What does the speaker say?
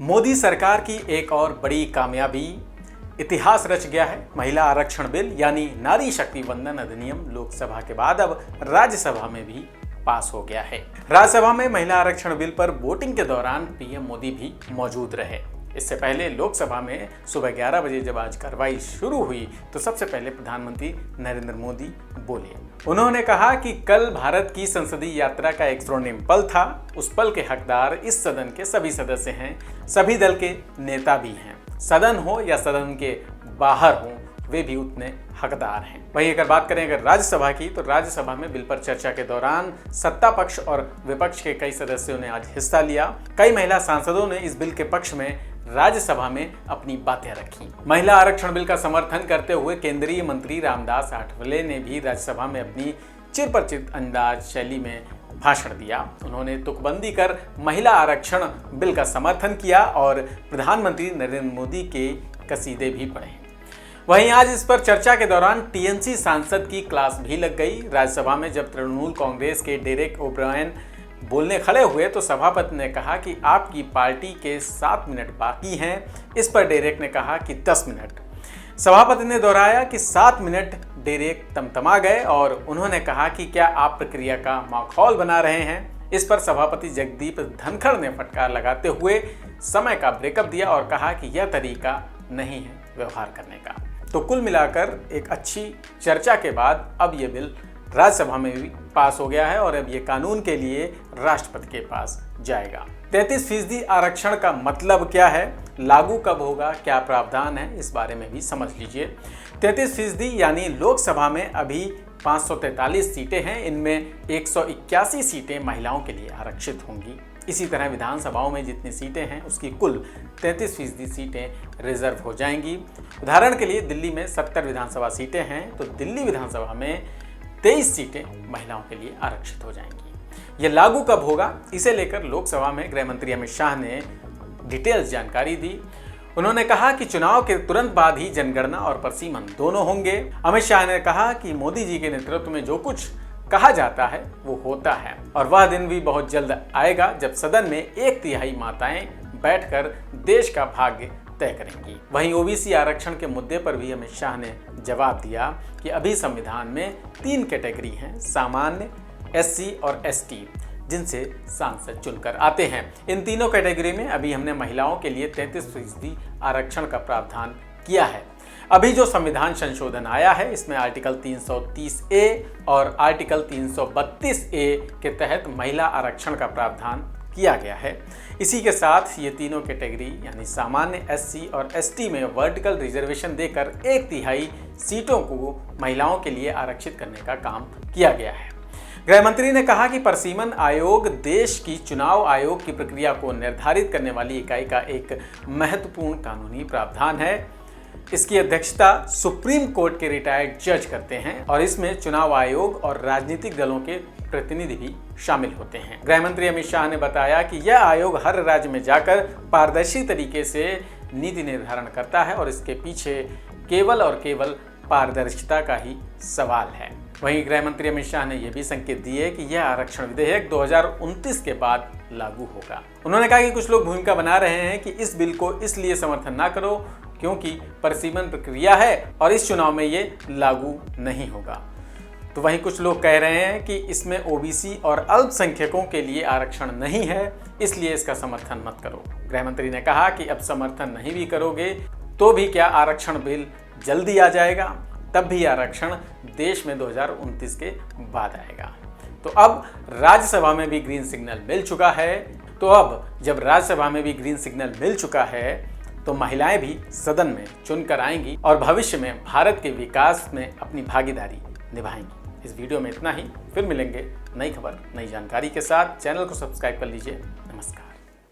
मोदी सरकार की एक और बड़ी कामयाबी, इतिहास रच गया है। महिला आरक्षण बिल यानी नारी शक्ति वंदन अधिनियम लोकसभा के बाद अब राज्यसभा में भी पास हो गया है। राज्यसभा में महिला आरक्षण बिल पर वोटिंग के दौरान पीएम मोदी भी मौजूद रहे। इससे पहले लोकसभा में सुबह 11 बजे जब आज कार्रवाई शुरू हुई तो सबसे पहले प्रधानमंत्री नरेंद्र मोदी बोले। उन्होंने कहा कि कल भारत की संसदीय यात्रा का एक स्वर्णिम पल था। उस पल के हकदार इस सदन के सभी सदस्य हैं, सभी दल के नेता भी हैं। सदन हो या सदन के बाहर हो, वे भी उतने हकदार हैं। वहीं अगर बात करें अगर राज्यसभा की, तो राज्यसभा में बिल पर चर्चा के दौरान सत्ता पक्ष और विपक्ष के कई सदस्यों ने आज हिस्सा लिया। कई महिला सांसदों ने इस बिल के पक्ष में राज्यसभा में अपनी बातें रखी। महिला आरक्षण बिल का समर्थन करते हुए केंद्रीय मंत्री रामदास आठवले ने भी राज्यसभा में अपनी चिरपरिचित अंदाज शैली में भाषण दिया। उन्होंने तुकबंदी कर महिला आरक्षण बिल का समर्थन किया और प्रधानमंत्री नरेंद्र मोदी के कसीदे भी पढ़े। वहीं आज इस पर चर्चा के दौरान टीएमसी सांसद की क्लास भी लग गई। राज्यसभा में जब तृणमूल कांग्रेस के डेरेक ओब्रायन बोलने खड़े हुए तो सभापति ने कहा कि आपकी पार्टी के 7 मिनट बाकी हैं। इस पर डेरेक ने कहा कि 10 मिनट। सभापति ने दोहराया कि 7 मिनट। डेरेक तमतमा गए और उन्होंने कहा कि क्या आप प्रक्रिया का माहौल बना रहे हैं। इस पर सभापति जगदीप धनखड़ ने फटकार लगाते हुए समय का ब्रेकअप दिया और कहा कि यह तरीका नहीं है व्यवहार करने का। तो कुल मिलाकर एक अच्छी चर्चा के बाद अब ये बिल राज्यसभा में भी पास हो गया है और अब ये कानून के लिए राष्ट्रपति के पास जाएगा। 33% आरक्षण का मतलब क्या है, लागू कब होगा, क्या प्रावधान है, इस बारे में भी समझ लीजिए। 33% यानी लोकसभा में अभी 543 सीटें हैं, इनमें 181 सीटें महिलाओं के लिए आरक्षित होंगी। इसी तरह विधानसभाओं में जितनी सीटें हैं उसकी कुल 33% सीटें रिजर्व हो जाएंगी। उदाहरण के लिए दिल्ली में 70 विधानसभा सीटें हैं तो दिल्ली विधानसभा में 23 सीटें महिलाओं के लिए आरक्षित हो जाएंगी। ये लागू कब होगा, इसे लेकर लोकसभा में गृह मंत्री अमित शाह ने डिटेल्स जानकारी दी। उन्होंने कहा कि चुनाव के तुरंत बाद ही जनगणना और परसीमन दोनों होंगे। अमित शाह ने कहा कि मोदी जी के नेतृत्व में जो कुछ कहा जाता है वो होता है और वह दिन भी बहुत जल्द आएगा जब सदन में 1/3 माताएं बैठकर देश का भाग्य तय करेंगी। वहीं ओबीसी आरक्षण के मुद्दे पर भी अमित शाह ने जवाब दिया कि अभी संविधान में 3 कैटेगरी हैं, सामान्य, एससी और एसटी, जिनसे सांसद चुनकर आते हैं। इन तीनों कैटेगरी में अभी हमने महिलाओं के लिए 33% आरक्षण का प्रावधान किया है। अभी जो संविधान संशोधन आया है इसमें आर्टिकल 330A और आर्टिकल 332A के तहत महिला आरक्षण का प्रावधान किया गया है। इसी के साथ ये तीनों कैटेगरी यानी सामान्य, एससी और एसटी में वर्टिकल रिजर्वेशन देकर 1/3 सीटों को महिलाओं के लिए आरक्षित करने का काम किया गया है। गृह मंत्री ने कहा कि परसीमन आयोग देश की चुनाव आयोग की प्रक्रिया को निर्धारित करने वाली इकाई का एक महत्वपूर्ण कानूनी प्रावधान है। इसकी अध्यक्षता सुप्रीम कोर्ट के रिटायर्ड जज करते हैं और इसमें चुनाव आयोग और राजनीतिक दलों के प्रतिनिधि भी शामिल होते हैं। गृह मंत्री अमित शाह ने बताया कि यह आयोग हर राज्य में जाकर पारदर्शी तरीके से नीति निर्धारण करता है और इसके पीछे केवल और केवल पारदर्शिता का ही सवाल है। वहीं गृह मंत्री अमित शाह ने यह भी संकेत दिए कि यह आरक्षण विधेयक 2029 के बाद लागू होगा। उन्होंने कहा कि कुछ लोग भूमिका बना रहे हैं कि इस बिल को इसलिए समर्थन ना करो क्योंकि परसीमन प्रक्रिया है और इस चुनाव में ये लागू नहीं होगा। तो वहीं कुछ लोग कह रहे हैं कि इसमें ओबीसी और अल्पसंख्यकों के लिए आरक्षण नहीं है, इसलिए इसका समर्थन मत करो। गृह मंत्री ने कहा कि अब समर्थन नहीं भी करोगे तो भी क्या आरक्षण बिल जल्दी आ जाएगा, तब भी आरक्षण देश में 2029 के बाद आएगा। तो अब राज्यसभा में भी ग्रीन सिग्नल मिल चुका है। तो अब जब राज्यसभा में भी ग्रीन सिग्नल मिल चुका है तो महिलाएं भी सदन में चुनकर आएंगी और भविष्य में भारत के विकास में अपनी भागीदारी निभाएंगी। इस वीडियो में इतना ही, फिर मिलेंगे नई खबर नई जानकारी के साथ। चैनल को सब्सक्राइब कर लीजिए।